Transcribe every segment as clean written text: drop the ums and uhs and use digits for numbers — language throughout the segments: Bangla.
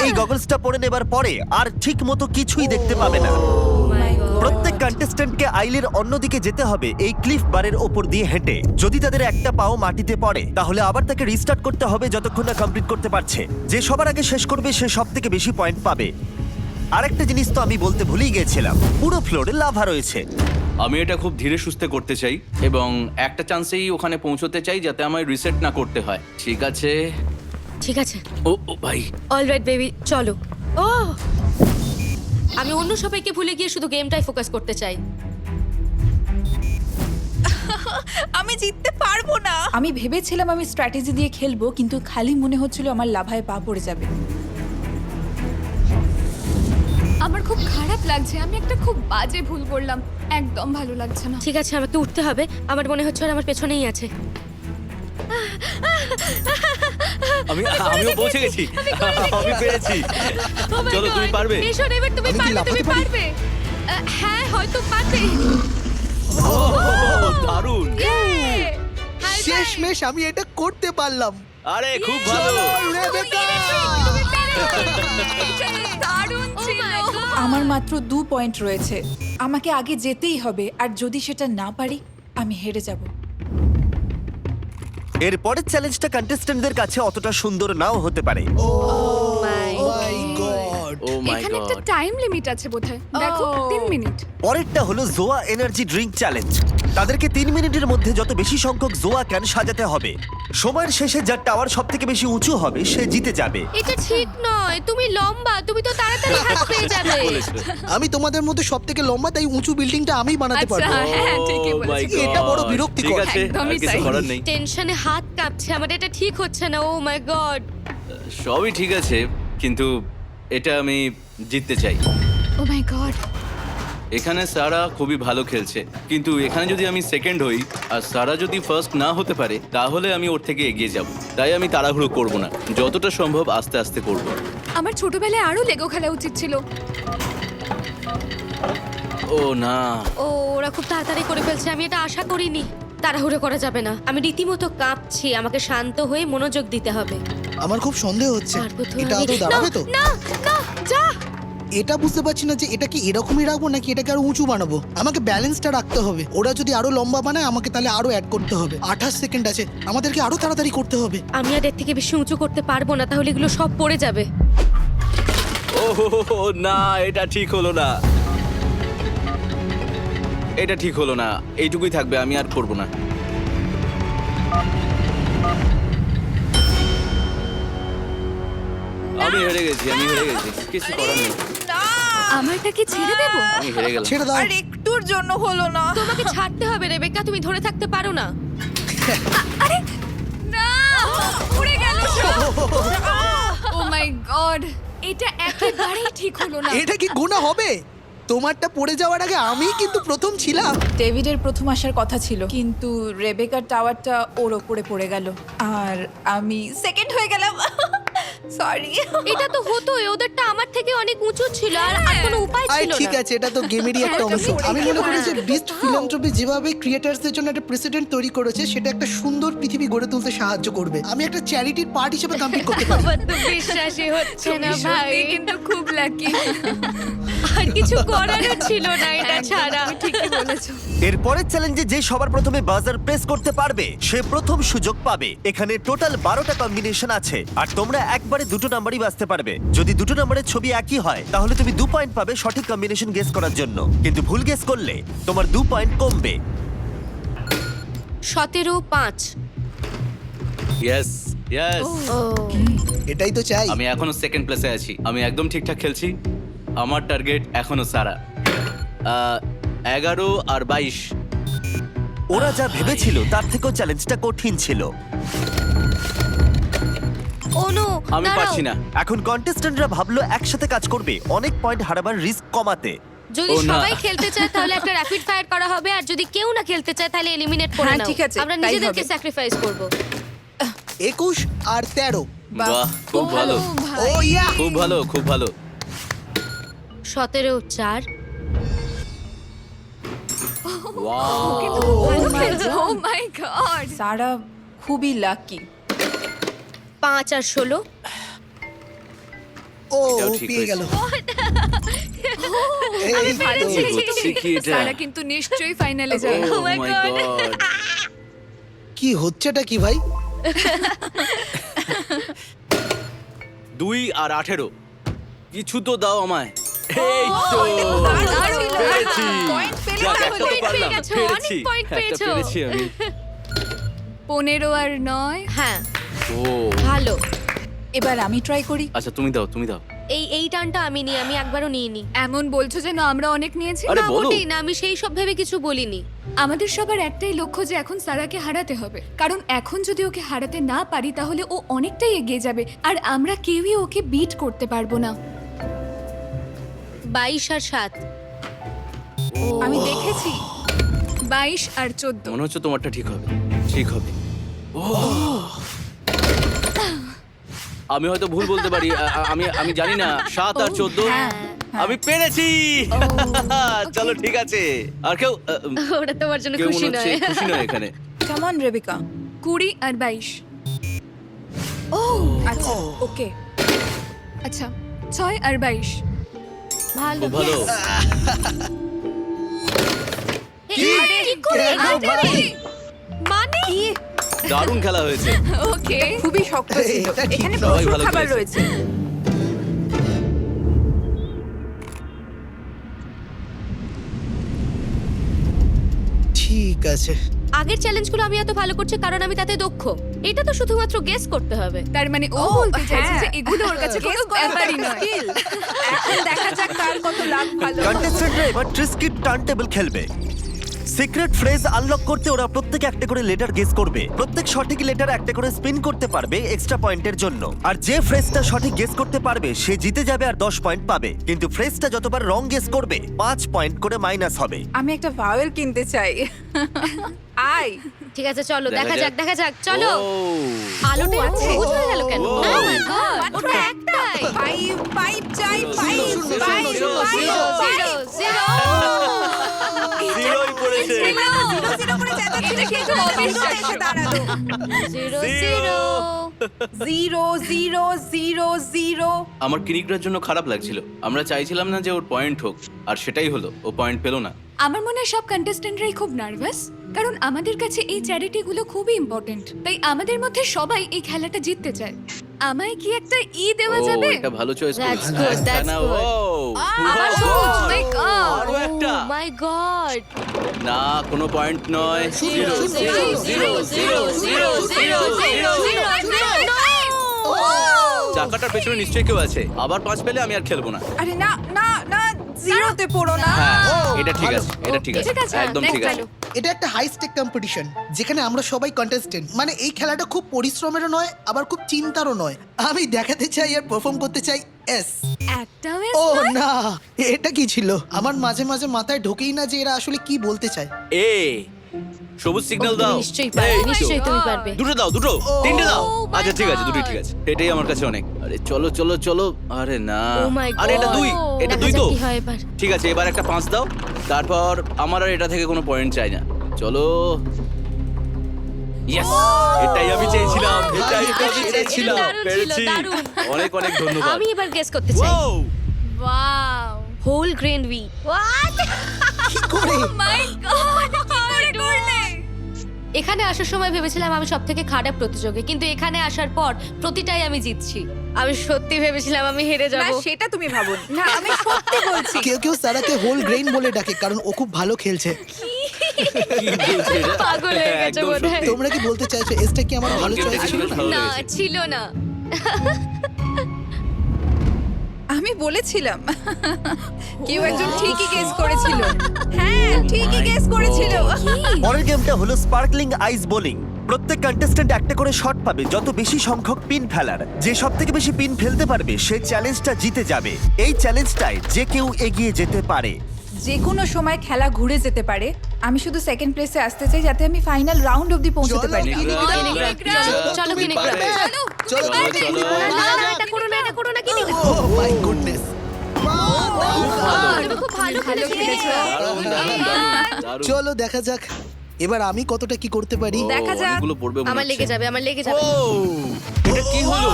এই গগলসটা পরে নেবার পরে আর ঠিক মতো কিছুই দেখতে পাবে না। প্রত্যেক কন্টেস্ট্যান্টকে আইলের অন্যদিকে যেতে হবে এই ক্লিফ বারের ওপর দিয়ে হেঁটে। যদি তাদের একটা পাও মাটিতে পড়ে তাহলে আবার তাকে রিস্টার্ট করতে হবে যতক্ষণ না কমপ্লিট করতে পারছে। যে সবার আগে শেষ করবে সে সবথেকে বেশি পয়েন্ট পাবে। আরেকটা জিনিস তো আমি বলতে ভুলেই গেছিলাম, পুরো ফ্লোরে লাভা রয়েছে। আমি এটা খুব ধীরে সুস্থে করতে চাই এবং একটা চান্সেই ওখানে পৌঁছতে চাই যাতে আমায় রিসেট না করতে হয়। ঠিক আছে? ঠিক আছে, ও ও ভাই, অলরাইট বেবি, চলো। ও আমি অন্য সবাইকে ভুলে গিয়ে শুধু গেমটাই ফোকাস করতে চাই। আমি জিততে পারবো না। আমি ভেবেছিলাম আমি স্ট্র্যাটেজি দিয়ে খেলবো, কিন্তু খালি মনে হচ্ছিল আমার লাভায় পা পড়ে যাবে। আমার খুব খারাপ লাগছে, আমি একটা খুব বাজে ভুল করলাম, একদম ভালো লাগছে না। ঠিক আছে, আমাকে উঠতে হবে। আমার মনে হচ্ছে ওরা আমার পেছনেই আছে। আমিও পৌঁছে গেছি, আমি পেরেছি। Oh my চলো, তুমি God! পারবে। এসো এবার, তুমি আমি কি পারবে, তুমি লাফাতে পারি? পারবে। হ্যাঁ, হয়তো পারবে। ও, দারুণ। Yay! High five! শেষমেশ আমি এটা করতে পারলাম। আরে খুব ভালো। রেবেকা! এটা তো দারুণ Oh ছিল। my God! আমার মাত্র 2 পয়েন্ট রয়েছে, আমাকে আগে যেতেই হবে, আর যদি সেটা না পারি আমি হেরে যাব। এর পরের চ্যালেঞ্জটা কন্টেস্ট্যান্টদের কাছে অতটা সুন্দর নাও হতে পারে। My my god! ও মাই এখানে একটা গড। টাইম লিমিট আছে বোধহয়, দেখো 3 মিনিট। পরেরটা হলো জোয়া এনার্জি ড্রিঙ্ক চ্যালেঞ্জ। তাদেরকে 3 মিনিটের মধ্যে যত বেশি সংখ্যক জোয়া ক্যান সাজাতে হবে। সময়ের শেষে যার টাওয়ার সব থেকে বেশি উঁচু হবে সে জিতে যাবে। এটা ঠিক নয়, তুমি লম্বা, তুমি তো তাড়াতাড়ি হাত পেয়ে যাবে। আমি তোমাদের মধ্যে সবথেকে লম্বা, তাই উঁচু বিল্ডিংটা আমি বানাতে আচ্ছা, পারবো। হ্যাঁ ঠিকই Oh my বলেছো। God! এটা বড় বিরক্তিকর। ঠিক আছে, আর একদমই কিছু তাই। করার নেই। টেনশনে হাত কাঁপছে আমার, এটা ঠিক হচ্ছে না। ও মাই গড! সবই ঠিক আছে, কিন্তু এটা আমি জিততে চাই। ও মাই গড। এখানে সারা খুবই ভালো খেলছে, কিন্তু এখানে যদি আমি সেকেন্ড হই আর সারা যদি ফার্স্ট না হতে পারে তাহলে আমি ওর থেকে এগিয়ে যাব। তাই আমি তাড়াহুড়ো করব না, যতটা সম্ভব আস্তে আস্তে করব। আমার ছোটবেলায় আরো লেগো খেলা উচিত ছিল। ও না, ও ওরা খুব তাড়াতাড়ি করে ফেলছে, আমি এটা আশা করিনি। তাড়াহুড়ো করা যাবে না, আমি রীতিমতো কাঁপছি। আমাকে শান্ত হয়ে মনোযোগ দিতে হবে। আমার খুব সন্দেহ হচ্ছে পারবো তো এটা আমি। তো দাঁড়াবে তো। না না, যা। এটা বুঝতে পারছি না যে এটা কি এরকমই রাখবো নাকি এটাকে আরো উঁচু বানাবো। আমাকে ব্যালেন্সটা রাখতে হবে। ওরা যদি আরো লম্বা বানায় আমাকে তাহলে আরো অ্যাড করতে হবে। 28 সেকেন্ড আছে, আমাদেরকে আরো তাড়াতাড়ি করতে হবে। আমি আর এর থেকে বেশি উঁচু করতে পারবো না, তাহলে এগুলো সব পড়ে যাবে। ও না, এটা ঠিক হলো না, এটা ঠিক হলো না। এইটুকুই থাকবে, আমি আর করব না। আমি হেরে গেছি, আমি হেরে গেছি, কিছু করার নেই। আমারটা কি ছেড়ে দেবো? আমি হেরে গেলাম। ছেড়ে দাও। আর একটুর জন্য হলো না। তোমাকে ছাড়তে হবে রেবেকা, তুমি ধরে থাকতে পারো না। না, উড়ে গেল সব। ও মাই গড, এটা একেবারেই ঠিক হলো না। এটা কি গুনাহ হবে? তোমারটা পড়ে যাওয়ার আগে আমি কিন্তু প্রথম ছিলাম। ডেভিডের প্রথম আসার কথা ছিল, কিন্তু রেবেকার টাওয়ারটা ওর ওপরে পড়ে গেল আর আমি সেকেন্ড হয়ে গেলাম। সরি। এটা তো হতোই, ওদেরটা আমার থেকে অনেক উঁচু ছিল আর আর কোনো উপায় আরে ছিল ঠিক না। আছে, এটা তো গেমেরই একটা অংশ। আমি মনে করি যে বিস্ট ফিলান্থ্রপি যেভাবে ক্রিয়েটার্সদের জন্য একটা প্রেসিডেন্ট তৈরি করেছে সেটা একটা সুন্দর পৃথিবী গড়ে তুলতে সাহায্য করবে। আমি একটা চ্যারিটির পার্ট হিসেবে কমপ্লিট করতে পারি। আমার তো বিশ্বাসই হচ্ছে না তুমি ভাই। সত্যি কিন্তু খুব লাকি। আর কিছু করারও ছিল না এটা ছাড়া। ঠিকই বলেছো। এর পরের চ্যালেঞ্জে যে সবার প্রথমে বাজার প্রেস করতে পারবে সে প্রথম সুযোগ পাবে। এখানে টোটাল 12টা কম্বিনেশন আছে আর তোমরা একবারে দুটো নাম্বারই বাছতে পারবে। যদি দুটো নাম্বারের ছবি একই হয় তাহলে তুমি 2 পয়েন্ট পাবে সঠিক কম্বিনেশন গেস করার জন্য, কিন্তু ভুল গেস করলে তোমার 2 পয়েন্ট কমবে। 17-5। ইয়েস ইয়েস, ও এটাই তো চাই। আমি এখনো সেকেন্ড প্লেসে আছি, আমি একদম ঠিকঠাক খেলছি। আমার টার্গেট এখনো সারা। 11 আর 22। ওরা যা ভেবেছিল তার থেকেও চ্যালেঞ্জটা কঠিন ছিল। ও নো, আমি পারছি না। এখন কন্টেস্ট্যান্টরা ভাবলো একসাথে কাজ করবে অনেক পয়েন্ট হারাবার রিস্ক কমাতে। যদি ও না। সবাই খেলতে চায় তাহলে একটা র‍্যাপিড ফায়ার করা হবে, আর যদি কেউ না খেলতে চায় তাহলে এলিমিনেট করে হ্যাঁ, নাও। ঠিক আছে, আমরা তাই নিজেদেরকে হবে। স্যাক্রিফাইস করব। 21 আর 13। বাহ, খুব ভালো, ও ইয়া! খুব ভালো, খুব ভালো। 17-4। ওয়াও, ভালো খেলছো। ও মাই গড। সারা খুবই লাকি। 5 আর 16। ও এটাও ঠিক পেয়ে গেল আমি এই তো। পেরেছি। হচ্ছে কি এটা সারা কিন্তু নিশ্চয়ই ফাইনালে যাবে Oh Oh my my God. God! কি হচ্ছেটা কি ভাই 2 আর 18 কিছু তো দাও আমায় এই তো দারুণ ছিল। পেরেছি Point পেলে যাক, তাহলে। একটা তো Point পেয়ে পারলাম। গেছো, অনেক পেরেছি। point একটা পেয়েছো। পেরেছি আমি 15 আর 9 হ্যাঁ ও ভালো। এবার আমি ট্রাই করি। আচ্ছা তুমি দাও তুমি দাও এই টার্নটা আমি একবারও নিইনি। এমন বলছো যেন আমরা অনেক নিয়েছি আরে না বলো। মোটেই না, আমি সেই সব ভেবে কিছু বলিনি। আমাদের সবার একটাই লক্ষ্য যে এখন সারাকে হারাতে হবে, কারণ এখন যদি ওকে হারাতে না পারি তাহলে ও অনেকটাই এগিয়ে যাবে আর আমরা কেউই ওকে বিট করতে পারবো না। 22 আর 7। আমি দেখেছি। 22 আর 14 মনে হচ্ছে তোমারটা ঠিক হবে ঠিক হবে ও আমি হয়তো ভুল বলতে পারি আমি জানি না 7 আর 14 আমি পেরেছি চলো ঠিক আছে আর কেউ ওটা তোমার জন্য কেউ খুশি মনে হচ্ছে নয়। খুশি নয় এখানে কাম অন রেবেকা। 20 আর 22 ও আচ্ছা ওকে। আচ্ছা 6 আর 22 ভালো খুব ভালো আরে, কি করে? কেন আরে, ভাই? মানে দারুণ খেলা হয়েছে ওকে খুবই শক্ত ছিল। এটা ঠিক এখানে নয়। প্রচুর ভালো খাবার খেলেছে। রয়েছে। ঠিক আছে আগের চ্যালেঞ্জগুলো আমি এত ভালো করছি কারণ আমি তাতে দক্ষ। এটা তো শুধুমাত্র গেস করতে হবে। তার মানে ও ও, বলতে চাইছে হ্যাঁ। যে এগুলো ওর কাছে কোনো ব্যাপারই নয়। skill। এখন দেখা যাক কার কত লাভ ভালো। কন্টেস্ট্যান্টরা এবার ট্রিস্কিট টার্ন টেবিল খেলবে। সিক্রেট ফ্রেজ আনলক করতে ওরা প্রত্যেকে একটা করে লেটার গেস করবে। প্রত্যেক সঠিক লেটার একটা করে স্পিন করতে পারবে এক্সট্রা পয়েন্টের জন্য। আর যে ফ্রেজটা সঠিক গেস করতে পারবে সে জিতে যাবে আর 10 পয়েন্ট পাবে। কিন্তু ফ্রেজটা যতবার রং গেস করবে 5 পয়েন্ট করে মাইনাস হবে। আমি একটা ভাওয়েল কিনতে চাই। আই ঠিক আছে চলো দেখা দেখা যাক। যাক চলো। ও আলোটা এরকম আছে। সবুজ হয়ে গেল কেন? ও। Oh my God, ওটা একটাই। পাইপ চাই পাইপ শূন্য, শূন্য, পাইপ শূন্য, Zero, zero, zero. জিরোই পড়েছে জিরো করে চেঁচাচ্ছিল, এটা কিন্তু জিরো অবিশ্বাস্য। এসে দাঁড়ালো। Zero, Zero. zero. জিরো আমার কিনিকটার জন্য খারাপ লাগছিল আমরা চাইছিলাম না যে ওর পয়েন্ট হোক আর সেটাই হলো ও পয়েন্ট পেলো না আমার মনে হয় সব কন্টেস্ট্যান্টরাই খুব নার্ভাস, কারণ আমাদের কাছে এই চ্যারিটিগুলো খুবই ইম্পর্টেন্ট। তাই আমাদের মধ্যে সবাই এই খেলাটা জিততে চায়। আমায় কি একটা দেওয়া ও যাবে? এটা ভালো choice That's good, that's good. আমার সবুজ, my God! আরো একটা Oh my God. না কোনো পয়েন্ট নয় Zero, zero, zero, zero, zero, zero, zero, zero. চাকাটার পেছনে নিশ্চয়ই কেউ আছে আবার 5 পেলে আমি আর খেলবো না আরে না না না জিরোতে পড়ো না। হ্যাঁ এটা ঠিক আছে এটা ঠিক আছে ঠিক আছে, একদম next ঠিক আছে ভালো। এটা একটা হাই স্টেক কম্পিটিশন যেখানে আমরা সবাই কন্টেস্টেন্ট। মানে এই খেলাটা খুব পরিশ্রমেরও নয় আবার খুব চিন্তারও নয়। আমি দেখাতে চাই আর পারফর্ম করতে চাই এস। একটাও ও না এটা কি ছিল? আমার মাঝে মাঝে মাথায় ঢোকেই না যে এরা আসলে কি বলতে চায়। এ সবুজ সিগন্যাল দাও নিশ্চয়ই পারবে, এই তো। নিশ্চয়ই তুমি পারবে। দুটো দাও দুটো তিনটে দাও Oh my আচ্ছা ঠিক আছে দুটো God. ঠিক আছে এটাই আমার কাছে অনেক আরে চলো চলো চলো আরে না Oh my আরে এটা God. 2 এটা দেখা 2 তো যাক কি হয় এবার। ঠিক আছে এবার একটা 5 দাও তারপর আমার আর এটা থেকে কোনো পয়েন্ট চাই না চলো ইয়েস এটাই আমি চেয়েছিলাম এটাই তো আমি চেয়েছিলাম দারুণ ছিল, পেরেছি দারুণ। অনেক অনেক ধন্যবাদ আমি এবার গেস করতে চাই। Wow! Wow, whole grain wheat. What? কি করে? মাই গড, কি করে করলে? এখানে আসার সময় ভেবেছিলাম আমি সবথেকে খারাপ প্রতিযোগী, কিন্তু এখানে আসার পর প্রতিটাই আমি জিতছি। আমি সত্যি ভেবেছিলাম আমি হেরে না যাব। সেটা তুমি ভাবোনি। না আমি সত্যি বলছি। কেউ কেউ সারাকে হোল গ্রেইন বলে ডাকে কারণ ও খুব ভালো খেলছে। কি বলছে এটা? পাগল হয়ে গেছে একদম বোধহয়। সত্যি। তোমরা কি বলতে চাইছো এসটা কি আমার ভালো আমাকে চয়েস দেখে ছিল? বেশ ভালো না লেগেছে। ছিল না। আমি বলেছিলাম কেউ একজন ঠিকই গেস করেছিল। হ্যাঁ ঠিকই গেস করেছিল। পরের গেমটা হলো স্পার্কলিং আইস বোলিং। প্রত্যেক কন্টেস্ট্যান্ট একটা করে শট পাবে যত বেশি সংখ্যক পিন ফেলার। যে সবথেকে বেশি পিন ফেলতে পারবে সে চ্যালেঞ্জটা জিতে যাবে। এই চ্যালেঞ্জটায় যে কেউ এগিয়ে যেতে পারে। যে কোনো সময় খেলা ঘুরে যেতে পারে। আমি শুধু সেকেন্ড প্লেসে আসতে চাই যাতে আমি ফাইনাল রাউন্ড অবধি পৌঁছতে পারি। কিনিকরা, কিনিকরা, কিনিকরা, চলো, তুমি কিনিকরা। পারবে। চলো চলো, চলো। না, না, এটা করো না, এটা করো না, কিনিকরা। ও মাই গুডনেস। তুমি খুব ভালো খেলেছো। দারুণ, দারুণ, দারুণ, দারুণ। চলো দেখা যাক এবার আমি কতটা কি করতে পারি ও, দেখা যাক। অনেকগুলো পড়বে মনে আমার লেগে হচ্ছে। যাবে আমার লেগে ও যাবে এটা কি হলো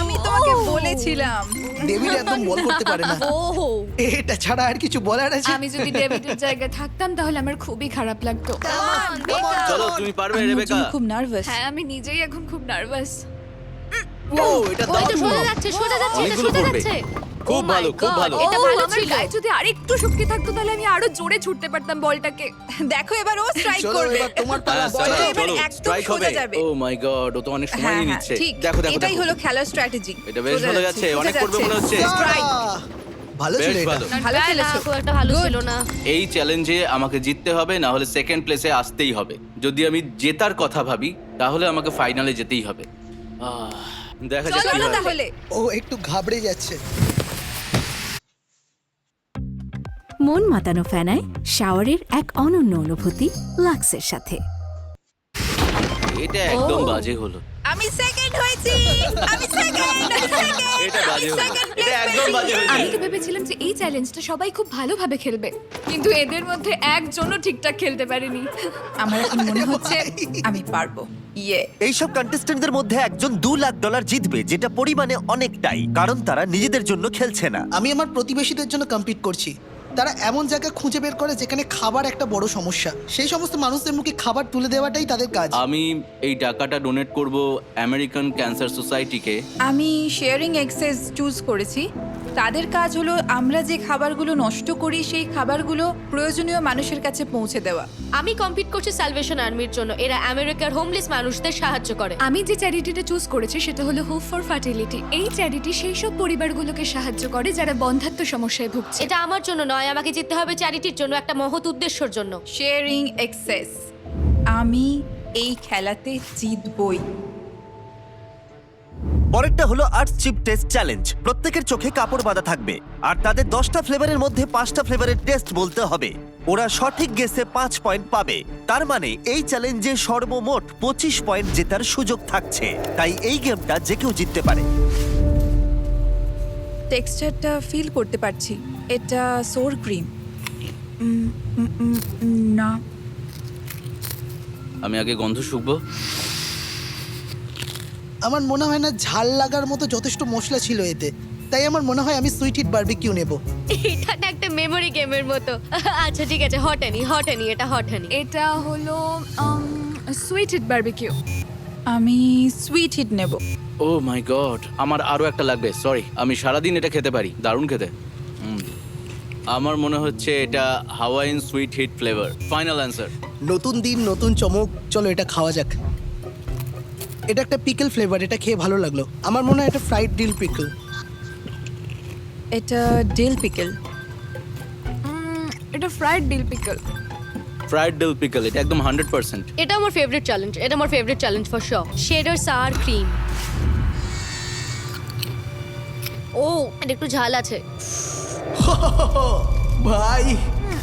আমি তোমাকে বলেছিলাম। ডেভিড একদম বল করতে পারে না ওহো এটা ছাড়া আর কিছু বলার আছে আমি যদি ডেভিডের জায়গায় থাকতাম তাহলে আমার খুবই খারাপ লাগতো চলো তুমি পারবে আমি ওর রেবেকা জন্য খুব নার্ভাস। হ্যাঁ আমি নিজেই এখন খুব নার্ভাস ও এটা ওই তো দারুণ। সোজা যাচ্ছে সোজা যাচ্ছে এটা অনেকগুলো সোজা পড়বে। যাচ্ছে খুব Oh my ভালো, খুব God, ভালো। এটা ভালো আমার ছিল গায়ে যদি আরেকটু শক্তি থাকতো তাহলে আমি আরো জোরে ছুটতে পারতাম বলটাকে। দেখো এবার ও স্ট্রাইক চলো করবে। এবার তোমার পালা হ্যাঁ, বলটা চলো, এবার চলো, একদম strike সোজা হবে। যাবে। ও মাই গড, ও তো অনেক সময় হ্যাঁ, নিচ্ছে। ঠিক। দেখো দেখো এটাই দেখো। হলো খেলার স্ট্র্যাটেজি। এটা বেশ ভালো যাচ্ছে, অনেক পড়বে মনে হচ্ছে। স্ট্রাইক। ভালো বেশ ছিল এটা ভালো। ভালো না, খেলেছো। খুব একটা ভালো Good. ছিল না এই চ্যালেঞ্জে আমাকে জিততে হবে, না হলে সেকেন্ড প্লেসে আসতেই হবে। যদি আমি জেতার কথা ভাবি তাহলে আমাকে ফাইনালে যেতেই হবে। দেখা যাক কি চলো হয়। তাহলে। ও একটু ঘাবড়ে যাচ্ছে মন মাতানো ফেনায় শাওয়ারের এক অনন্য অনুভূতি লাক্সের সাথে। এটা একদম বাজে হলো। আমি সেকেন্ড হয়েছি। আমি সেকেন্ড। এটা বাজে হলো। এটা একদম বাজে আমি হয়েছে। তো ভেবেছিলাম যে এই চ্যালেঞ্জটা সবাই খুব ভালোভাবে খেলবে, কিন্তু এদের মধ্যে একজনও ঠিকঠাক খেলতে পারেনি। আমার এখন মনে হচ্ছে আমি পারবো। ইয়ে। এইসব কন্টেস্টেন্টদের মধ্যে একজন $2,00,000 জিতবে, যেটা পরিমাণে অনেকটাই, কারণ তারা নিজেদের জন্য খেলছে না। আমি আমার প্রতিবেশীদের জন্য কম্পিট করছি। তারা এমন জায়গা খুঁজে বের করে যেখানে খাবার একটা বড় সমস্যা। সেই সমস্ত মানুষদের মুখে খাবার তুলে দেওয়াটাই তাদের কাজ। আমি এই টাকাটা ডোনেট করব আমেরিকান ক্যান্সার সোসাইটিকে। আমি শেয়ারিং এক্সেস চুজ করেছি। তাদের কাজ হলো আমরা যে খাবারগুলো নষ্ট করি সেই খাবারগুলো প্রয়োজনীয় মানুষের কাছে পৌঁছে দেওয়া। আমি কম্পিট করছি সালভেশন আর্মির জন্য এরা আমেরিকার হোমলেস মানুষদের সাহায্য করে আমি যে চ্যারিটিটা চুজ করেছি সেটা হলো হোপ ফর ফার্টিলিটি। এই চ্যারিটি সেই সব পরিবারগুলোকে সাহায্য করে যারা বন্ধ্যাত্ব সমস্যায় ভুগছে। এটা আমার জন্য নয় আমাকে জিততে হবে চ্যারিটির জন্য একটা মহৎ উদ্দেশ্যের জন্য শেয়ারিং এক্সেস। আমি এই খেলাতে জিতবই। পরেরটা হলো আর্টস চিপ টেস্ট চ্যালেঞ্জ। প্রত্যেকের চোখে কাপড় বাঁধা থাকবে আর তাদের 10টা ফ্লেভারের মধ্যে 5টা ফ্লেভারের টেস্ট বলতে হবে। ওরা সঠিক গেসে 5 পয়েন্ট পাবে। তার মানে এই চ্যালেঞ্জে সর্বমোট 25 পয়েন্ট জেতার সুযোগ থাকছে। তাই এই গেমটা যে কেউ জিততে পারে। টেক্সচারটা ফিল করতে পারছি। এটা সোর ক্রিম। না, আমি আগে গন্ধ শুকবো। আমার মনে হয় না ঝাল লাগার মতো যথেষ্ট মশলা ছিল এতে। তাই আমার মনে হয় আমি সুইট হিট বারবিকিউ নেব। এটা না একটা মেমোরি গেমের মতো আচ্ছা ঠিক আছে হট হানি এটা হট হানি এটা হলো সুইট হিট বারবিকিউ। আমি সুইট হিট নেব। ও মাই গড, আমার আরো একটা লাগবে। সরি, আমি সারাদিন এটা খেতে পারি, দারুণ খেতে। আমার মনে হচ্ছে এটা Hawaiian sweet heat flavour. Final answer. নতুন দিন নতুন চমক, চলো এটা খাওয়া যাক। এটা একটা পিকল ফ্লেভার, এটা খেয়ে ভালো লাগলো। আমার মনে হয় এটা ফ্রাইড ডিল পিকল। এটা ডিল পিকল। এটা fried dill pickle. Fried dill pickle, এটা একদম 100%। এটা আমার favourite challenge for sure cheddar sour cream ও এটা একটু ঝাল আছে ভাই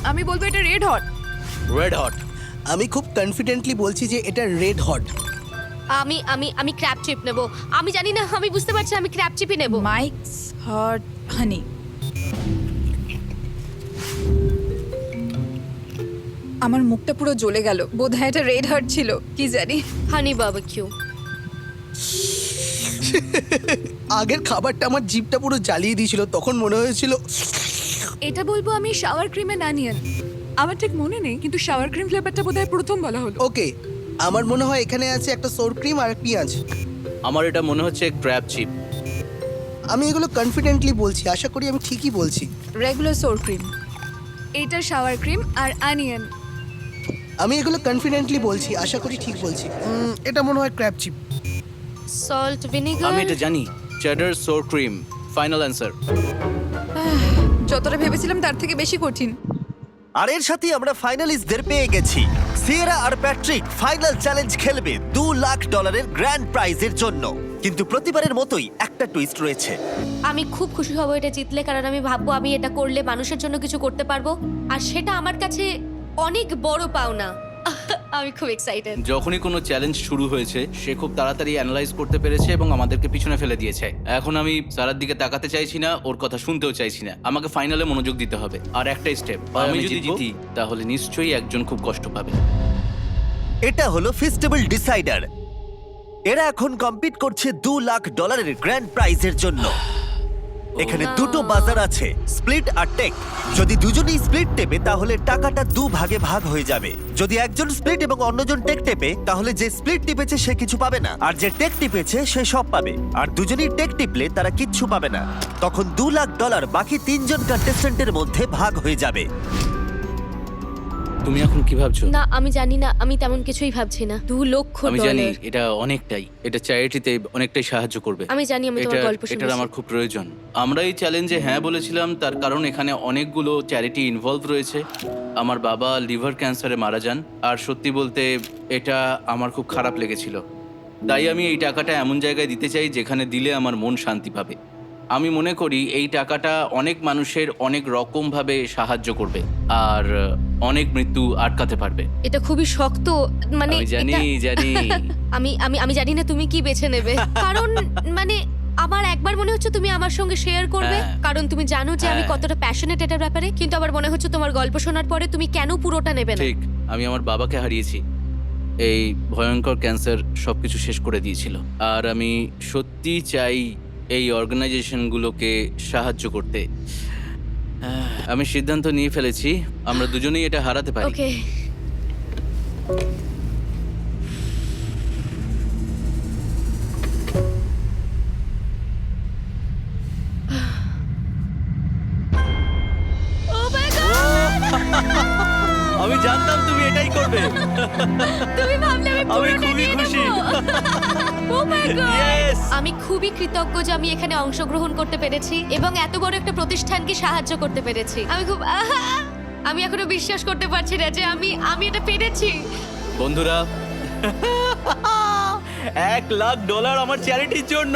আমি বলবো এটা রেড হট। Red hot. আমি খুব কনফিডেন্টলি বলছি যে এটা রেড হট। আমি আমি আমি ক্র্যাব চিপ নেব আমি জানি না আমি বুঝতে পারছি আমি ক্র্যাব চিপই নেব মাইকস হট হানি। আমার মুখটা পুরো জ্বলে গেল। বোধহয় এটা রেড হার্ট ছিল, কি জানি। হানি বারবিকিউ আগের খাবারটা আমার জিভটা পুরো জ্বালিয়ে দিয়েছিল, তখন মনে হয়েছিল। এটা বলবো আমি শাওয়ার ক্রিম এন্ড অনিয়ন। আমার ঠিক মনে নেই, কিন্তু শাওয়ার ক্রিম ফ্লেভারটা বোধহয় প্রথম বলা হলো। ওকে, আমার মনে হয় এখানে আছে একটা সোর ক্রিম আর পেঁয়াজ। আমার এটা মনে হচ্ছে ক্র্যাব চিপ। আমি এগুলো কনফিডেন্টলি বলছি, আশা করি আমি ঠিকই বলছি। Regular sour cream. এটা শাওয়ার ক্রিম আর অনিয়ন। আমি এগুলো কনফিডেন্টলি বলছি, আশা করি ঠিক বলছি। এটা মনে হয় ক্র্যাব চিপ। সল্ট ভিনেগার আমি এটা জানি, cheddar sour cream. Final answer. যতটা ভেবেছিলাম তার থেকে বেশি কঠিন। আর এর সাথে আমরা ফাইনালিস্টদের পেয়ে গেছি। সিয়েরা আর প্যাট্রিক ফাইনাল চ্যালেঞ্জ খেলবে $2,00,000 গ্র্যান্ড প্রাইজের জন্য। কিন্তু প্রতিবারের মতোই একটা টুইস্ট রয়েছে। আমি খুব খুশি হব এটা জিতলে কারণ আমি ভাববো আমি এটা করলে মানুষের জন্য কিছু করতে পারবো আর সেটা আমার কাছে অনেক বড় পাওনা আমি খুব এক্সাইটেড যখনই কোনো চ্যালেঞ্জ শুরু হয়েছে সে খুব তাড়াতাড়ি অ্যানালাইজ করতে পেরেছে এবং আমাদেরকে পিছনে ফেলে দিয়েছে। এখন আমি সারার দিকে তাকাতে চাইছি না, ওর কথা শুনতেও চাইছি না। আমাকে ফাইনালে মনোযোগ দিতে হবে। আর একটাই স্টেপ, আমি যদি জিতি তাহলে নিশ্চয়ই একজন খুব কষ্ট পাবে। এটা হলো ফেস্টিভ্যাল ডিসাইডার। এরা এখন কম্পিট করছে $2 লাখ গ্র্যান্ড প্রাইজের জন্য। এখানে দুটো বাজার আছে, স্প্লিট আর টেক। যদি দুজনেই স্প্লিট টেপে তাহলে টাকাটা 2 ভাগে ভাগ হয়ে যাবে। যদি একজন স্প্লিট এবং অন্যজন টেক টেপে তাহলে যে স্প্লিট টিপেছে সে কিছু পাবে না, আর যে টেক টিপেছে সে সব পাবে। আর দুজনেই টেক টিপলে তারা কিচ্ছু পাবে না। তখন $2 লাখ বাকি 3 জন কন্টেস্ট্যান্টের মধ্যে ভাগ হয়ে যাবে। তুমি এখন কি ভাবছো? না আমি জানি না, আমি তেমন কিছুই ভাবছি না। $2 লক্ষ। আমি জানি এটা অনেকটাই, এটা চ্যারিটিতে অনেকটাই সাহায্য করবে। আমি জানি, আমি তোমার গল্প এটার শুনেছি। আমার খুব প্রয়োজন। আমরা এই চ্যালেঞ্জে হ্যাঁ বলেছিলাম তার কারণ এখানে অনেকগুলো চ্যারিটি ইনভলভ রয়েছে। আমার বাবা লিভার ক্যান্সারে মারা যান, আর সত্যি বলতে এটা আমার খুব খারাপ লেগেছিল। তাই আমি এই টাকাটা এমন জায়গায় দিতে চাই যেখানে দিলে আমার মন শান্তি পাবে। আমি মনে করি এই টাকাটা অনেক মানুষের অনেক রকমভাবে সাহায্য করবে আর অনেক মৃত্যু আটকাতে পারবে। এটা খুবই শক্ত, মানে আমি জানি জানি আমি আমি আমি জানি না তুমি কি বেছে নেবে, কারণ মানে আমার একবার মনে হচ্ছে তুমি আমার সঙ্গে শেয়ার করবে, হ্যাঁ। কারণ তুমি জানো যে আমি হ্যাঁ। কতটা প্যাশনেট এটার ব্যাপারে, কিন্তু আবার মনে হচ্ছে তোমার গল্প শোনার পরে তুমি কেন পুরোটা নেবে না। ঠিক, আমি আমার বাবাকে হারিয়েছি। এই ভয়ঙ্কর ক্যান্সার সবকিছু শেষ করে দিয়েছিল, আর আমি সত্যি চাই এই অর্গানাইজেশনগুলোকে সাহায্য করতে। আমি সিদ্ধান্ত নিয়ে ফেলেছি, আমরা দুজনেই এটা হারাতে পারি। ওকে, আমি জানতাম তুমি এটাই করবে। তুমি ভাবলে আমি আমি পুরোটা খুবই নিয়ে খুশি। নেবো। Oh my God! Yes! আমি খুবই কৃতজ্ঞ যে আমি এখানে অংশগ্রহণ করতে পেরেছি এবং এত বড় একটা প্রতিষ্ঠানকে সাহায্য করতে পেরেছি। আমি খুব আমি এখনো বিশ্বাস করতে পারছি না যে আমি এটা পেরেছি। বন্ধুরা, $1 লাখ আমার চ্যারিটির জন্য।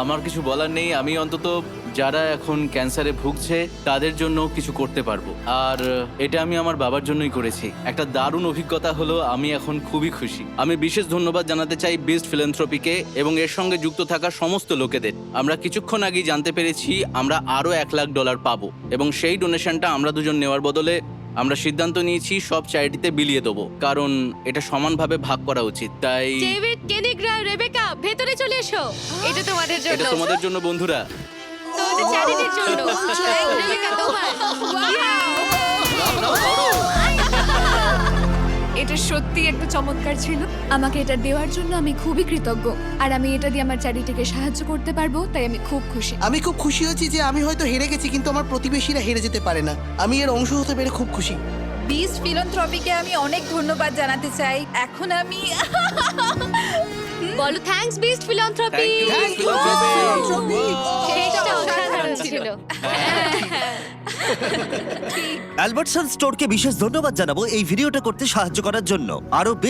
আমার কিছু বলার নেই, আমি অন্তত যারা এখন ক্যান্সারে ভুগছে তাদের জন্য কিছু করতে পারবো। আর এটা আমি আমার বাবার জন্যই করেছি। একটা দারুণ অভিজ্ঞতা হলো, আমি এখন খুবই খুশি। আমি বিশেষ ধন্যবাদ জানাতে চাই বিস্ট ফিলান্থ্রপিকে এবং এর সঙ্গে যুক্ত থাকা সমস্ত লোকেদের। আমরা কিছুক্ষণ আগেই জানতে পেরেছি আমরা আরো $1 লাখ পাবো, এবং সেই ডোনেশনটা আমরা দুজন নেওয়ার বদলে আমরা সিদ্ধান্ত নিয়েছি সব চ্যারিটিতে বিলিয়ে দেবো, কারণ এটা সমানভাবে ভাগ করা উচিত। তাই ডেভিড, কেনিগ্রা, রেবেকা, ভেতরে চলে এসো। এটা তোমাদের এটা জন্য, তোমাদের জন্য বন্ধুরা। তোমাদের চ্যারিটির জন্য। রেবেকা, তোমার। এটা সত্যি একটা চমৎকার ছিল। আমাকে এটা দেওয়ার জন্য আমি খুবই কৃতজ্ঞ, আর আমি এটা দিয়ে আমার চ্যারিটিকে সাহায্য করতে পারবো, তাই আমি খুব খুশি। আমি খুব খুশি হয়েছি যে আমি হয়তো হেরে গেছি, কিন্তু আমার প্রতিবেশীরা হেরে যেতে পারে না। আমি এর অংশ হতে পেরে খুব খুশি। বিস্ট ফিলান্থ্রপিকে আমি অনেক ধন্যবাদ জানাতে চাই। এখন আমি বলো thanks beast philanthropy. Thank you, Beast Philanthropy. সেটা অসাধারণ ছিল। অ্যালবার্টসন স্টোরকে বিশেষ ধন্যবাদ জানাবো এই ভিডিওটা করতে সাহায্য করার জন্য। আরো বেশ